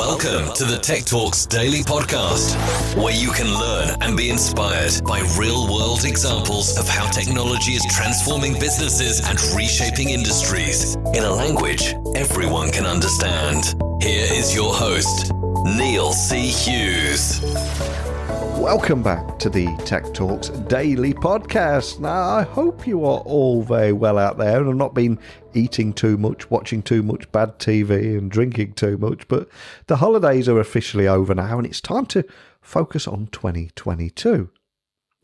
Welcome to the Tech Talks Daily Podcast, where you can learn and be inspired by real-world examples of how technology is transforming businesses and reshaping industries in a language everyone can understand. Here is your host, Neil C. Hughes. Welcome back to the Tech Talks Daily Podcast. Now, I hope you are all very well out there and have not been eating too much, watching too much bad TV and drinking too much, but the holidays are officially over now and it's time to focus on 2022.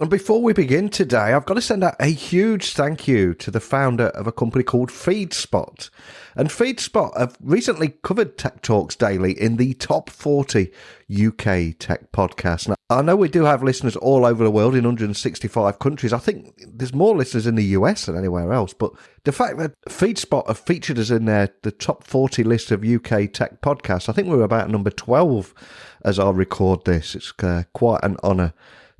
And before we begin today, I've got to send out a huge thank you to the founder of a company called FeedSpot. And FeedSpot have recently covered Tech Talks Daily in the top 40 UK tech podcasts. Now, I know we do have listeners all over the world in 165 countries. I think there's more listeners in the US than anywhere else. But the fact that FeedSpot have featured us in the top 40 list of UK tech podcasts, I think we're about number 12 as I record this. It's quite an honour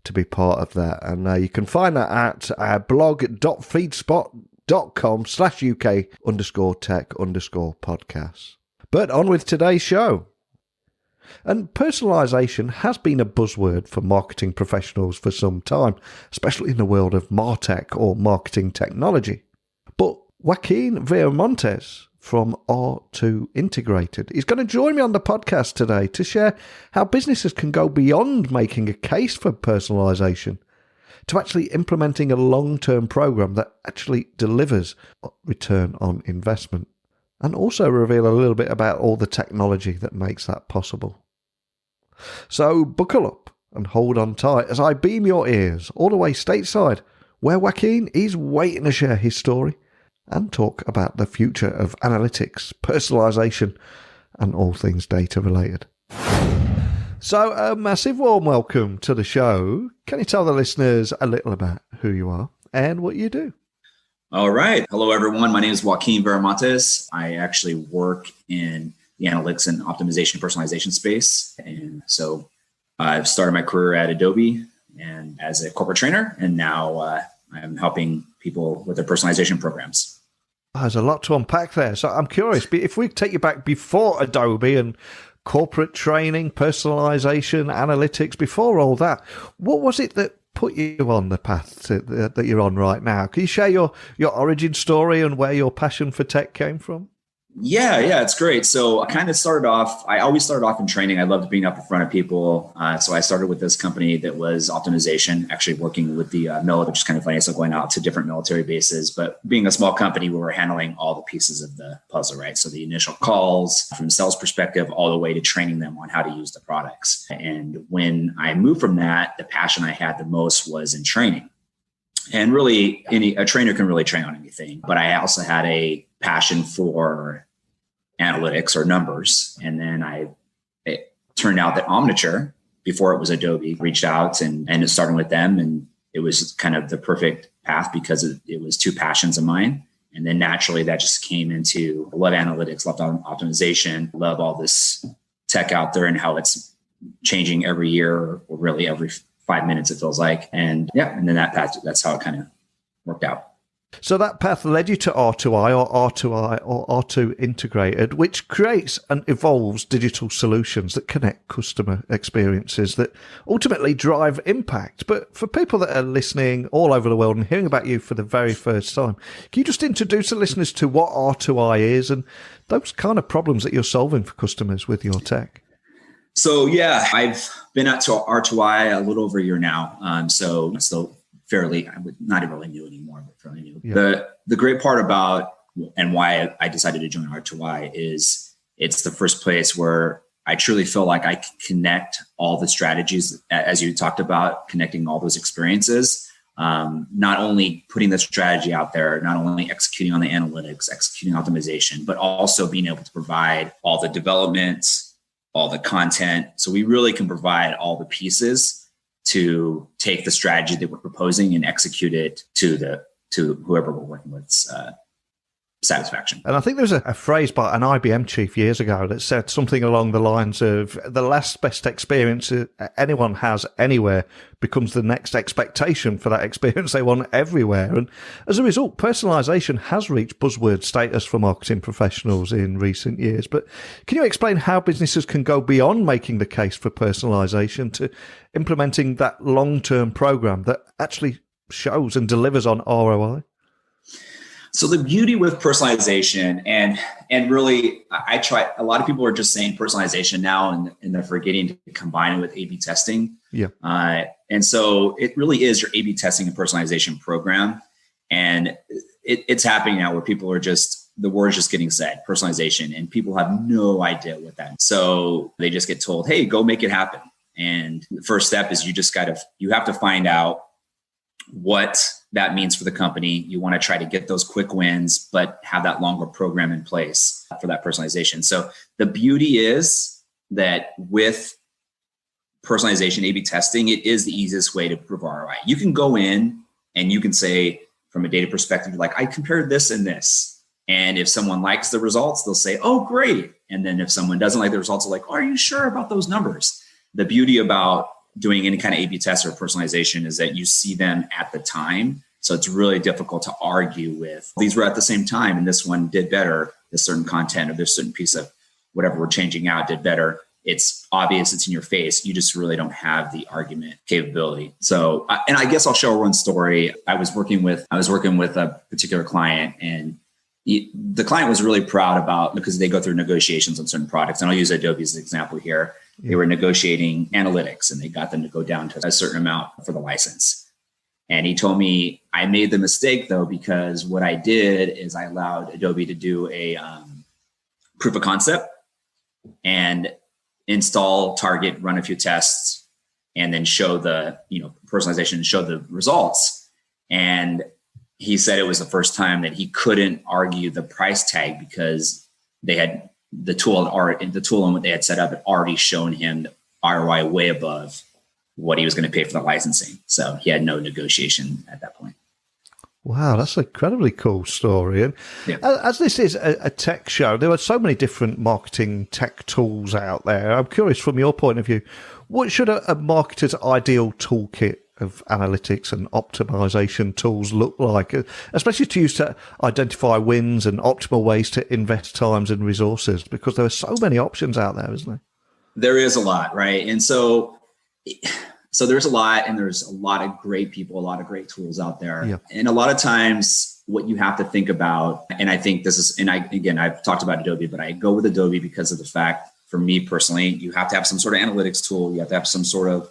to be part of that. And you can find that at blog.feedspot.com/UK_tech_podcasts. But on with today's show. And personalization has been a buzzword for marketing professionals for some time, especially in the world of MarTech or marketing technology. But Joaquin Viramontes from R2 Integrated is going to join me on the podcast today to share how businesses can go beyond making a case for personalization to actually implementing a long-term program that actually delivers return on investment, and also reveal a little bit about all the technology that makes that possible. So buckle up and hold on tight as I beam your ears all the way stateside, where Joaquin is waiting to share his story and talk about the future of analytics, personalization, and all things data related. So a massive warm welcome to the show. Can you tell the listeners a little about who you are and what you do? All right. Hello, everyone. My name is Joaquin Viramontes. I actually work in the analytics and optimization personalization space. And so I've started my career at Adobe and as a corporate trainer, and now I'm helping people with their personalization programs. There's a lot to unpack there. So I'm curious, if we take you back before Adobe and corporate training, personalization, analytics, before all that, what was it that put you on the path that you're on right now? Can you share your origin story and where your passion for tech came from? Yeah, it's great. So I always started off in training. I loved being up in front of people. So I started with this company that was optimization, actually working with the military, which is kind of funny. So going out to different military bases, but being a small company, we were handling all the pieces of the puzzle, right? So the initial calls from a sales perspective, all the way to training them on how to use the products. And when I moved from that, the passion I had the most was in training. And really, a trainer can really train on anything. But I also had a passion for analytics or numbers. And then it turned out that Omniture, before it was Adobe, reached out and ended starting with them. And it was kind of the perfect path because it was two passions of mine. And then naturally that just came into love analytics, love optimization, love all this tech out there and how it's changing every year or really every 5 minutes, it feels like. And and then that's how it kind of worked out. So that path led you to R2I or R2I or R2 Integrated, which creates and evolves digital solutions that connect customer experiences that ultimately drive impact. But for people that are listening all over the world and hearing about you for the very first time, can you just introduce the listeners to what R2I is and those kind of problems that you're solving for customers with your tech? So I've been out to R2I a little over a year now. So still fairly, not even really new anymore, but fairly new. Yeah. The great part about and why I decided to join R2I is it's the first place where I truly feel like I can connect all the strategies, as you talked about, connecting all those experiences, not only putting the strategy out there, not only executing on the analytics, executing optimization, but also being able to provide all the development, all the content. So we really can provide all the pieces to take the strategy that we're proposing and execute it to whoever we're working with satisfaction. And I think there was a phrase by an IBM chief years ago that said something along the lines of the last best experience anyone has anywhere becomes the next expectation for that experience they want everywhere. And as a result, personalization has reached buzzword status for marketing professionals in recent years. But can you explain how businesses can go beyond making the case for personalization to implementing that long-term program that actually shows and delivers on ROI? So the beauty with personalization and really, a lot of people are just saying personalization now and they're forgetting to combine it with A/B testing. Yeah. And so it really is your A/B testing and personalization program. And it's happening now where people are the word is just getting said, personalization, and people have no idea what that is. So they just get told, hey, go make it happen. And the first step is you have to find out what that means for the company. You want to try to get those quick wins, but have that longer program in place for that personalization. So the beauty is that with personalization, A/B testing, it is the easiest way to prove ROI. You can go in and you can say, from a data perspective, like, I compared this and this. And if someone likes the results, they'll say, oh, great. And then if someone doesn't like the results, they're like, oh, are you sure about those numbers? The beauty about doing any kind of A/B test or personalization is that you see them at the time. So it's really difficult to argue with, these were at the same time and this one did better, this certain content or this certain piece of whatever we're changing out did better. It's obvious, it's in your face. You just really don't have the argument capability. So, and I guess I'll share one story. I was working with a particular client, and the client was really proud about, because they go through negotiations on certain products. And I'll use Adobe as an example here. They were negotiating analytics and they got them to go down to a certain amount for the license. And he told me, I made the mistake though, because what I did is I allowed Adobe to do a proof of concept and install, target, run a few tests, and then show the, personalization and show the results. And he said it was the first time that he couldn't argue the price tag because they had the tool and what they had set up had already shown him the ROI way above what he was going to pay for the licensing. So he had no negotiation at that point. Wow, that's an incredibly cool story. And as this is a tech show, there are so many different marketing tech tools out there. I'm curious, from your point of view, what should a marketer's ideal toolkit of analytics and optimization tools look like, especially to use to identify wins and optimal ways to invest times and resources? Because there are so many options out there, isn't there? There is a lot, right? And so there's a lot, and there's a lot of great people, a lot of great tools out there. Yeah. And a lot of times what you have to think about, and I think this is, and I've talked about Adobe, but I go with Adobe because of the fact, for me personally, you have to have some sort of analytics tool. You have to have some sort of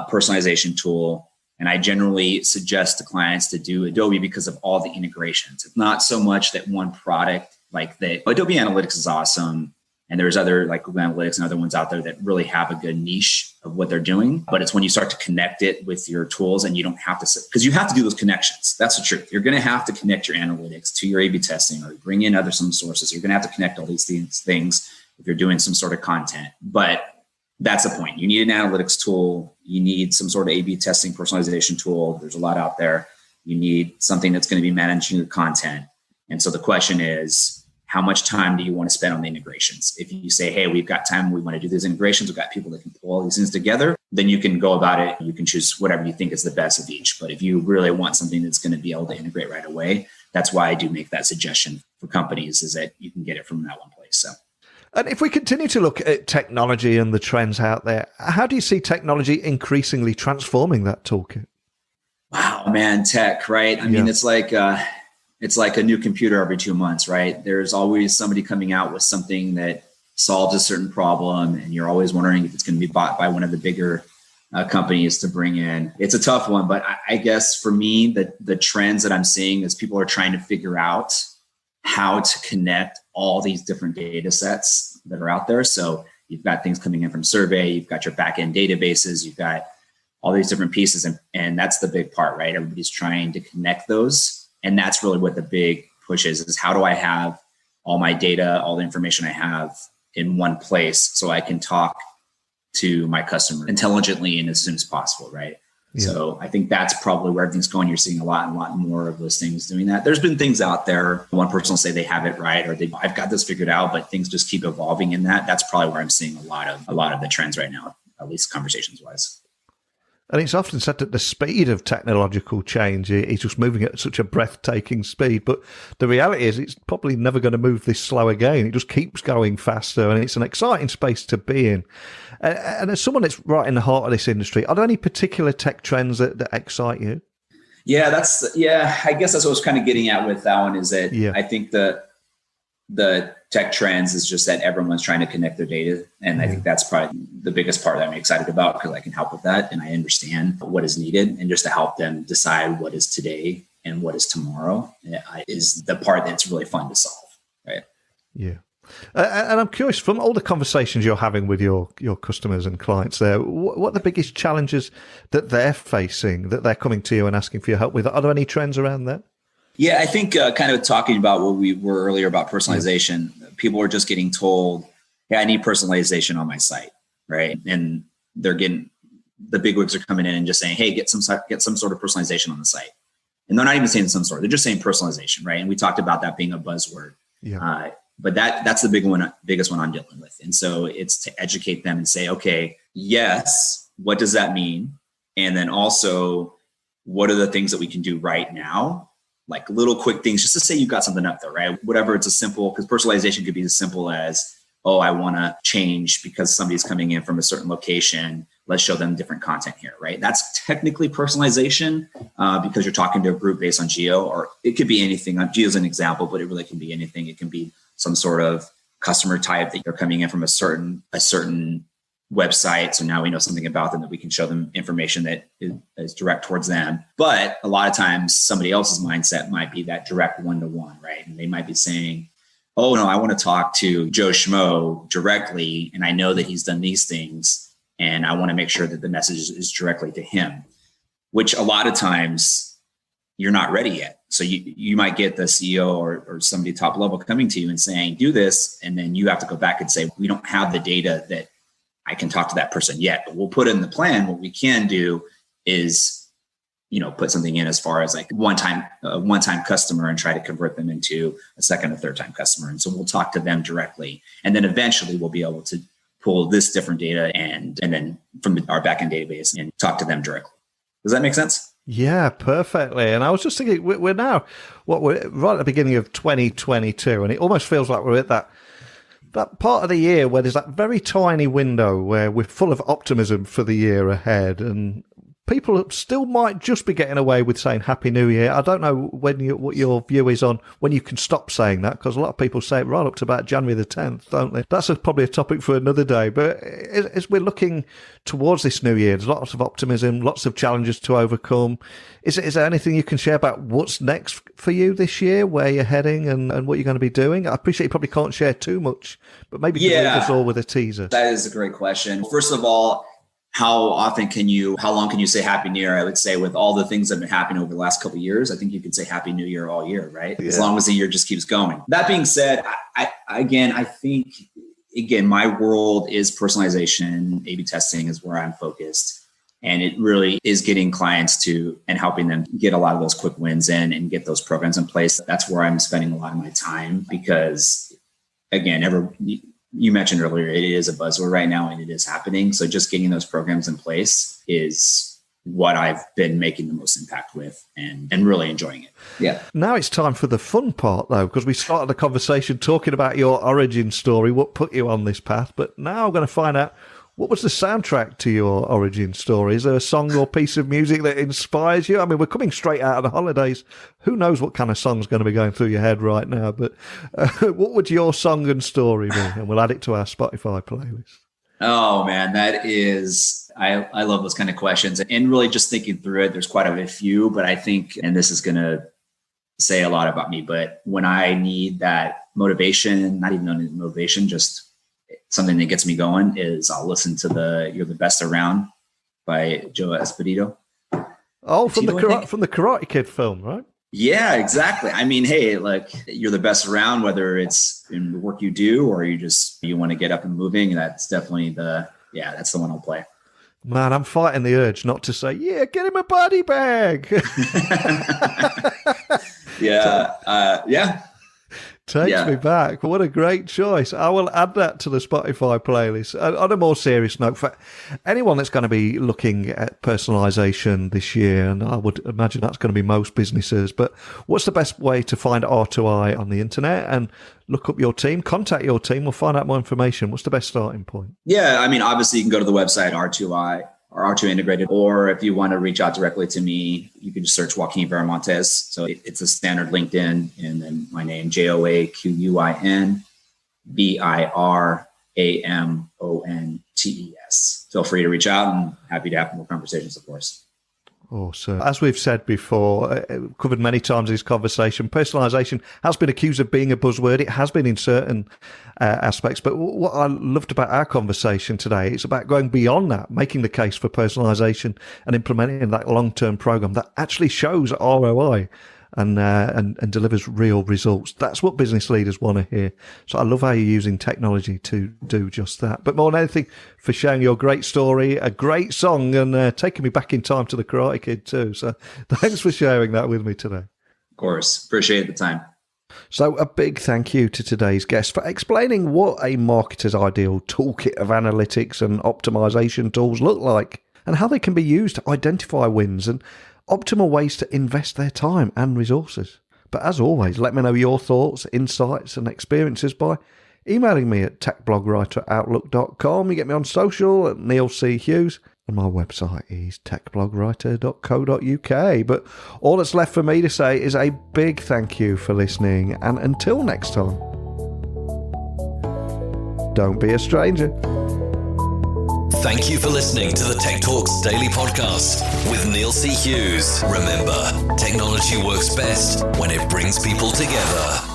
personalization tool. And I generally suggest to clients to do Adobe because of all the integrations. It's not so much that one product, like the Adobe Analytics is awesome. And there's other like Google Analytics and other ones out there that really have a good niche of what they're doing. But it's when you start to connect it with your tools, and you don't have to, because you have to do those connections. That's the truth. You're going to have to connect your analytics to your A/B testing, or bring in some sources. You're going to have to connect all these things if you're doing some sort of content. But that's the point. You need an analytics tool. You need some sort of A/B testing personalization tool. There's a lot out there. You need something that's going to be managing your content. And so the question is, how much time do you want to spend on the integrations? If you say, hey, we've got time, we want to do these integrations, we've got people that can pull all these things together, then you can go about it. You can choose whatever you think is the best of each. But if you really want something that's going to be able to integrate right away, that's why I do make that suggestion for companies, is that you can get it from that one place. So. And if we continue to look at technology and the trends out there, how do you see technology increasingly transforming that toolkit? Wow, man, tech, right? I mean, it's like a new computer every 2 months, right? There's always somebody coming out with something that solves a certain problem, and you're always wondering if it's going to be bought by one of the bigger companies to bring in. It's a tough one, but I guess for me, the trends that I'm seeing is people are trying to figure out how to connect all these different data sets that are out there. So you've got things coming in from survey, you've got your backend databases, you've got all these different pieces, and that's the big part, right? Everybody's trying to connect those. And that's really what the big push is how do I have all my data, all the information I have in one place so I can talk to my customer intelligently and as soon as possible, right? Yeah. So I think that's probably where everything's going. You're seeing a lot more of those things doing that. There's been things out there. One person will say they have it right, or I've got this figured out, but things just keep evolving in that. That's probably where I'm seeing a lot of the trends right now, at least conversations wise. And it's often said that the speed of technological change is just moving at such a breathtaking speed. But the reality is it's probably never going to move this slow again. It just keeps going faster, and it's an exciting space to be in. And as someone that's right in the heart of this industry, are there any particular tech trends that excite you? Yeah, I guess that's what I was kind of getting at with that one, is that I think the tech trends is just that everyone's trying to connect their data. And I think that's probably the biggest part that I'm excited about, because I can help with that. And I understand what is needed, and just to help them decide what is today and what is tomorrow is the part that's really fun to solve. Right. Yeah. And I'm curious, from all the conversations you're having with your customers and clients there, what are the biggest challenges that they're facing, that they're coming to you and asking for your help with? Are there any trends around that? Yeah, I think kind of talking about what we were earlier about personalization, people are just getting told, "Hey, I need personalization on my site," right? And they're getting, the bigwigs are coming in and just saying, "Hey, get some sort of personalization on the site," and they're not even saying some sort; they're just saying personalization, right? And we talked about that being a buzzword, but that's the biggest one I'm dealing with, and so it's to educate them and say, "Okay, yes, what does that mean?" And then also, what are the things that we can do right now? Like little quick things, just to say you've got something up there, right? Whatever, it's a simple, because personalization could be as simple as, oh, I want to change because somebody's coming in from a certain location. Let's show them different content here, right? That's technically personalization because you're talking to a group based on geo, or it could be anything. Geo is an example, but it really can be anything. It can be some sort of customer type that you're coming in from a certain website. So now we know something about them, that we can show them information that is direct towards them. But a lot of times somebody else's mindset might be that direct one-to-one, right? And they might be saying, "Oh no, I want to talk to Joe Schmo directly. And I know that he's done these things. And I want to make sure that the message is directly to him," which a lot of times you're not ready yet. So you might get the CEO or somebody top level coming to you and saying, "Do this." And then you have to go back and say, "We don't have the data that I can talk to that person yet, but we'll put in the plan. What we can do is, put something in as far as like one-time customer and try to convert them into a second or third time customer." And so we'll talk to them directly. And then eventually we'll be able to pull this different data and then from our backend database and talk to them directly. Does that make sense? Yeah, perfectly. And I was just thinking, we're now, we're right at the beginning of 2022, and it almost feels like we're at that part of the year where there's that very tiny window where we're full of optimism for the year ahead, and people still might just be getting away with saying Happy New Year. I don't know what your view is on when you can stop saying that, because a lot of people say it right up to about January the 10th, don't they? That's probably a topic for another day. But as we're looking towards this new year, there's lots of optimism, lots of challenges to overcome. Is there anything you can share about what's next for you this year, where you're heading and what you're going to be doing? I appreciate you probably can't share too much, but maybe you can leave us all with a teaser. That is a great question. First of all, how long can you say Happy New Year? I would say with all the things that have been happening over the last couple of years, I think you could say Happy New Year all year, right? Yeah. As long as the year just keeps going. That being said, I think my world is personalization. A/B testing is where I'm focused. And it really is getting clients and helping them get a lot of those quick wins in and get those programs in place. That's where I'm spending a lot of my time, because again, you mentioned earlier, it is a buzzword right now and it is happening. So just getting those programs in place is what I've been making the most impact with and really enjoying it. Yeah. Now it's time for the fun part, though, because we started the conversation talking about your origin story, what put you on this path. But now I'm going to find out, what was the soundtrack to your origin story? Is there a song or piece of music that inspires you? I mean, we're coming straight out of the holidays. Who knows what kind of song's going to be going through your head right now? But what would your song and story be? And we'll add it to our Spotify playlist. Oh, man, that is, I love those kind of questions. And really just thinking through it, there's quite a few, but I think, and this is going to say a lot about me, but when I need that motivation, not even motivation, just something that gets me going, is I'll listen to You're the Best Around by Joe Esposito. Oh, from the Karate Kid film, right? Yeah, exactly. I mean, hey, like, you're the best around, whether it's in the work you do or you want to get up and moving. That's definitely that's the one I'll play. Man, I'm fighting the urge not to say, yeah, get him a body bag. Yeah. Takes me back. What a great choice. I will add that to the Spotify playlist. On a more serious note, for anyone that's going to be looking at personalization this year, and I would imagine that's going to be most businesses, but what's the best way to find R2I on the internet and look up your team, contact your team, we'll find out more information. What's the best starting point? Yeah, I mean, obviously you can go to the website R2I or R2 Integrated, or if you want to reach out directly to me, you can just search Joaquin Viramontes. So it's a standard LinkedIn, and then my name, JoaquinViramontes. Feel free to reach out, and happy to have more conversations, of course. Awesome. As we've said before, covered many times in this conversation, personalization has been accused of being a buzzword. It has been in certain aspects. But what I loved about our conversation today, it's about going beyond that, making the case for personalization and implementing that long-term program that actually shows ROI and delivers real results. That's what business leaders want to hear. So I love how you're using technology to do just that. But more than anything, for sharing your great story, a great song, and taking me back in time to the Karate Kid too. So thanks for sharing that with me today. Of course. Appreciate the time. So a big thank you to today's guest for explaining what a marketer's ideal toolkit of analytics and optimization tools look like, and how they can be used to identify wins and optimal ways to invest their time and resources. But as always, let me know your thoughts, insights and experiences by emailing me at techblogwriteroutlook.com. You get me on social at Neil C. Hughes, and my website is techblogwriter.co.uk. But all that's left for me to say is a big thank you for listening, and until next time, don't be a stranger. Thank you for listening to the Tech Talks Daily Podcast with Neil C. Hughes. Remember, technology works best when it brings people together.